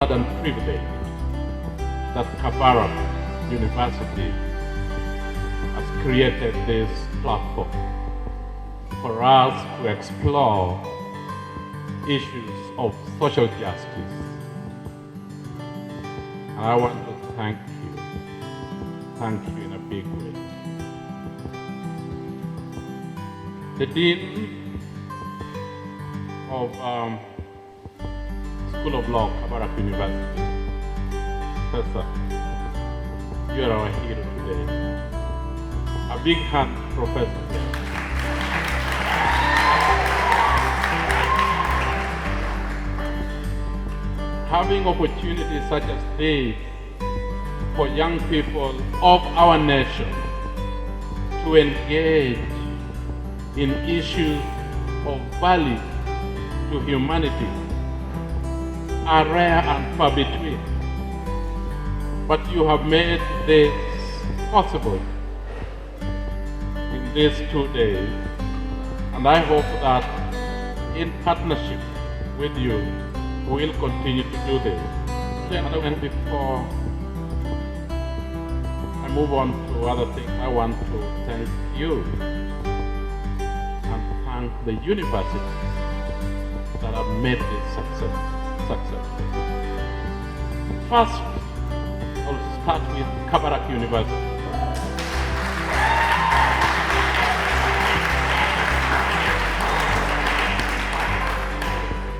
and privilege that Kabarak University has created this platform for us to explore issues of social justice. And I want to thank you in a big way. The Dean of School of Law, Kabarak University, Professor, you are our hero today. A big hand, Professor. Having opportunities such as this for young people of our nation to engage in issues of value to humanity are rare and far between. But you have made this possible in these 2 days, and I hope that in partnership with you, we will continue to do this. And before I move on to other things, I want to thank you and thank the universities that have made this successful. First, I'll start with Kabarak University.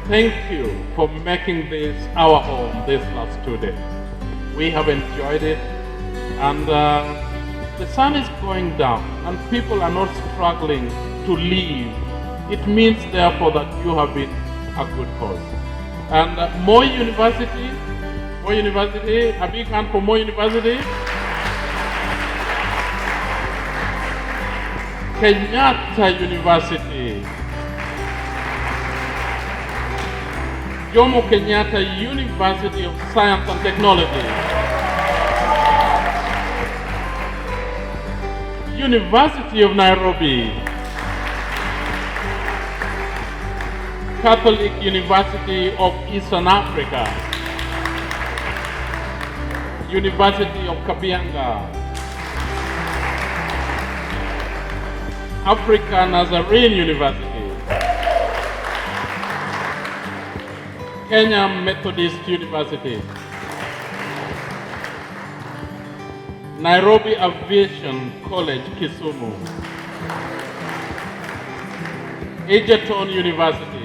Thank you for making this our home these last 2 days. We have enjoyed it, and the sun is going down and people are not struggling to leave. It means therefore that you have been a good cause. And Moi University, a big hand for Moi University. Kenyatta University, Jomo Kenyatta University of Science and Technology, University of Nairobi, Catholic University of Eastern Africa, University of Kabianga, Africa Nazarene University, Kenyan Methodist University, Nairobi Aviation College, Kisumu, Egerton University,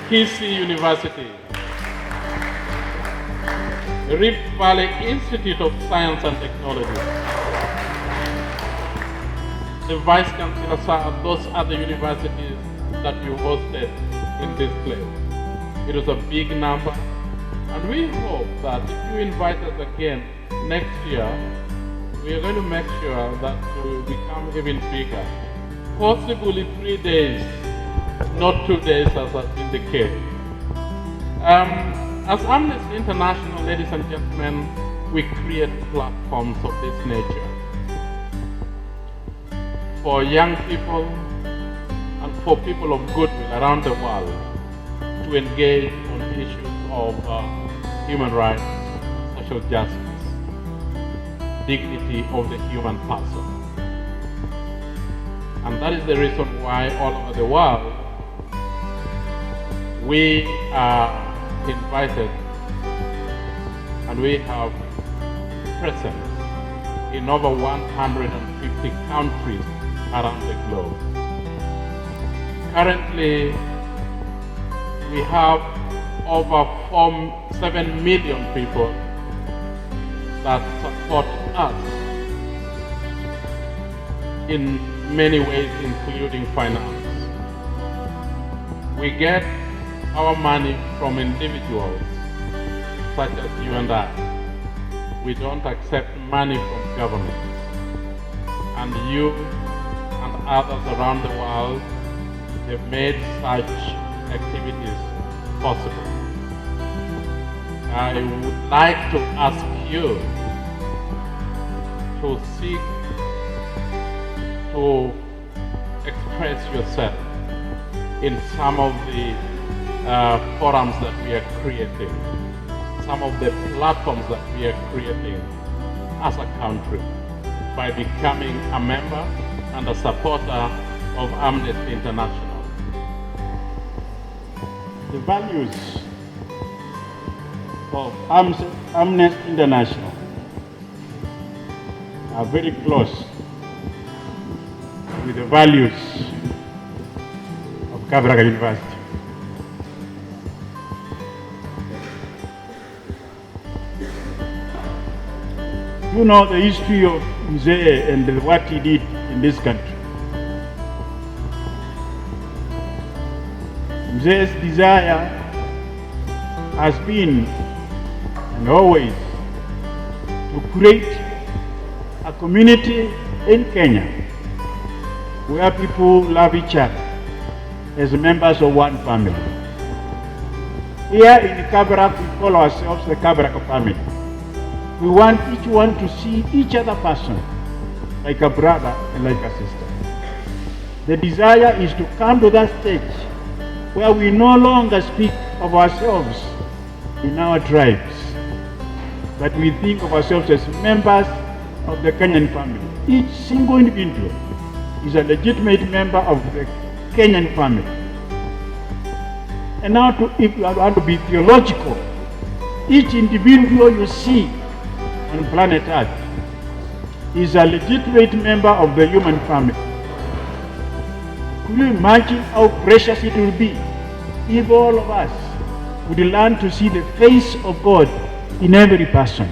Kisii University, Rift Valley Institute of Science and Technology. The Vice Chancellor, sir, those are the universities that you hosted in this place. It was a big number, and we hope that if you invite us again next year, we are going to make sure that we will become even bigger. Possibly 3 days, not 2 days as has been the case. As Amnesty International, ladies and gentlemen, we create platforms of this nature for young people and for people of goodwill around the world to engage on issues of human rights, social justice, dignity of the human person. And that is the reason why all over the world we are invited and we have presence in over 150 countries around the globe. Currently, we have over 7 million people that support us in many ways, including finance. We get our money from individuals such as you and I. We don't accept money from government. And you and others around the world have made such activities possible. I would like to ask you to seek to express yourself in some of the forums that we are creating, some of the platforms that we are creating as a country by becoming a member and a supporter of Amnesty International. The values of Amnesty International are very close with the values of Kabarak University. You know the history of Mzee and what he did in this country. Mzee's desire has been and always to create a community in Kenya where people love each other as members of one family. Here in Kabarak, we call ourselves the Kabarak family. We want each one to see each other person like a brother and like a sister. The desire is to come to that stage where we no longer speak of ourselves in our tribes, but we think of ourselves as members of the Kenyan family. Each single individual is a legitimate member of the Kenyan family. And now, if you want to be theological, each individual you see on planet Earth is a legitimate member of the human family. Could you imagine how precious it will be if all of us would learn to see the face of God in every person?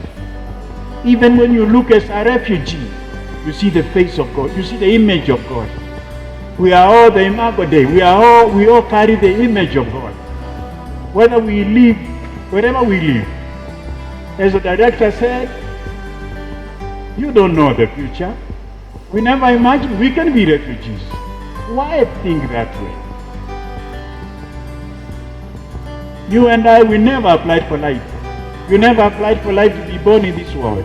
Even when you look as a refugee, you see the face of God, you see the image of God. We are all the Imago Dei. We all carry the image of God. Whether we live, wherever we live. As the director said, you don't know the future. We never imagined we can be refugees. Why think that way? You and I, we never applied for life. You never applied for life to be born in this world.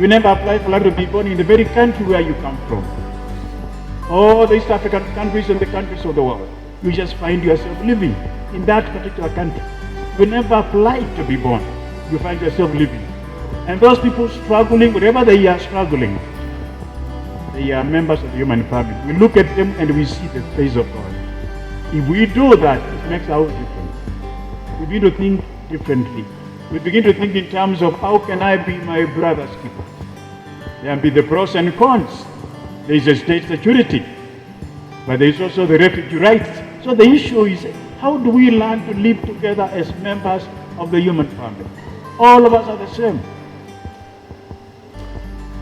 You never applied for life to be born in the very country where you come from. All the East African countries and the countries of the world. You just find yourself living in that particular country. You never applied to be born. You find yourself living. And those people struggling, wherever they are struggling, they are members of the human family. We look at them and we see the face of God. If we do that, it makes our difference. We begin to think differently. We begin to think in terms of how can I be my brother's keeper? There will be the pros and cons. There is a state security, but there is also the refugee rights. So the issue is, how do we learn to live together as members of the human family? All of us are the same.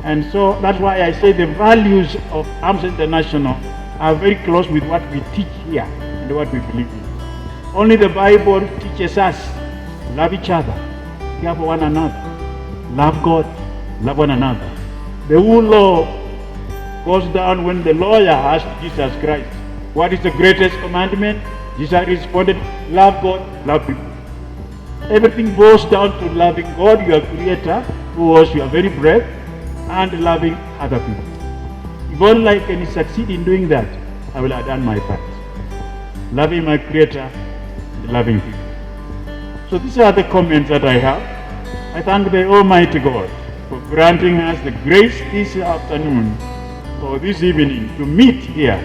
And so that's why I say the values of Amnesty International are very close with what we teach here and what we believe in. Only the Bible teaches us, love each other, care for one another, love God, love one another. The whole law goes down when the lawyer asked Jesus Christ, what is the greatest commandment? Jesus responded, love God, love people. Everything boils down to loving God, your creator, who was your very breath, and loving other people. If only I can succeed in doing that, I will have done my part. Loving my creator and loving people. So these are the comments that I have. I thank the Almighty God for granting us the grace this afternoon or this evening to meet here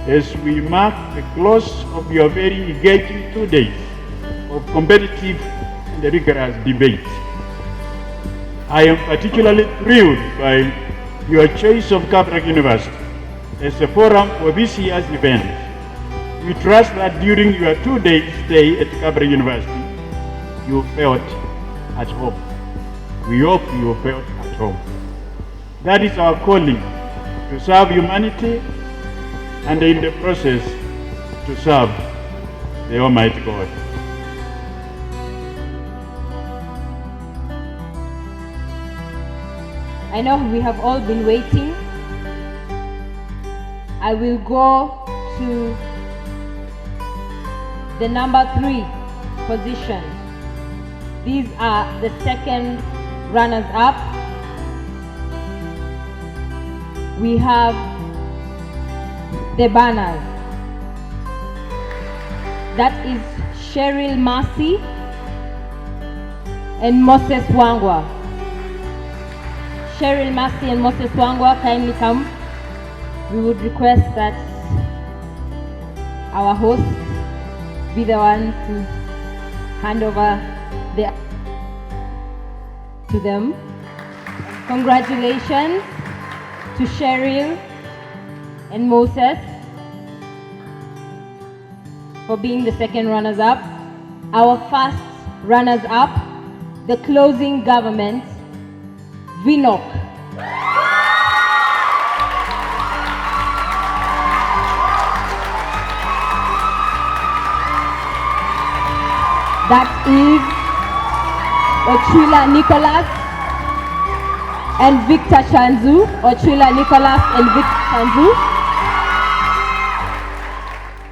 as we mark the close of your very engaging 2 days of competitive and rigorous debate. I am particularly thrilled by your choice of Kabarak University as a forum for this year's event. We trust that during your 2-day stay at Kabarak University, you felt at home. We hope you felt at home. That is our calling, to serve humanity and in the process to serve the Almighty God. I know we have all been waiting. I will go to the number 3 position. These are the second runners-up. We have the banners. That is Cheryl Mercy and Moses Wangwa. Cheryl Mercy and Moses Wangwa, kindly come. We would request that our hosts be the ones to hand over to them. Congratulations to Cheryl and Moses for being the second runners-up. Our first runners-up, the closing government, Vinok. That is Ochila Nicholas and Victor Chanzu. Ochila Nicholas and Victor Chanzu.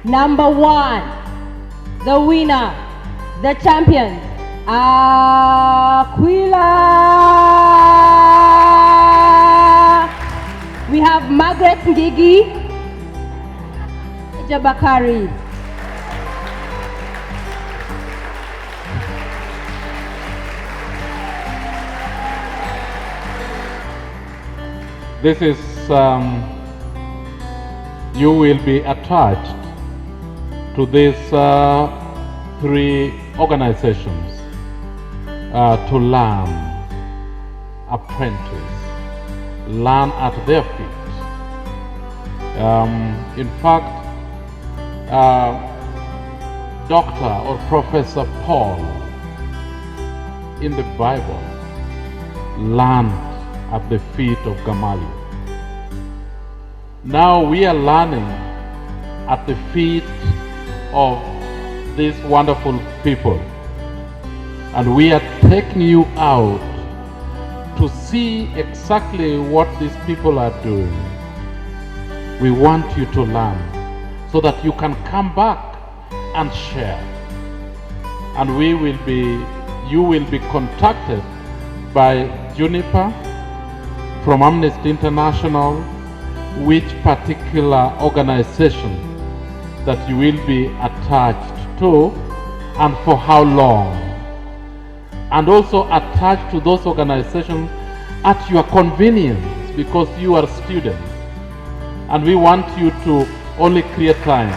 Number 1, the winner, the champion, Aquila. We have Margaret Ngigi, Jabakari. This is, you will be attached to these 3 organizations to learn, apprentice, learn at their feet. In fact, Dr. or Professor Paul in the Bible learned at the feet of Gamaliel. Now we are learning at the feet of these wonderful people, and we are taking you out to see exactly what these people are doing. We want you to learn so that you can come back and share, and you will be contacted by Juniper from Amnesty International, which particular organization that you will be attached to and for how long, and also attached to those organizations at your convenience, because you are students and we want you to only create time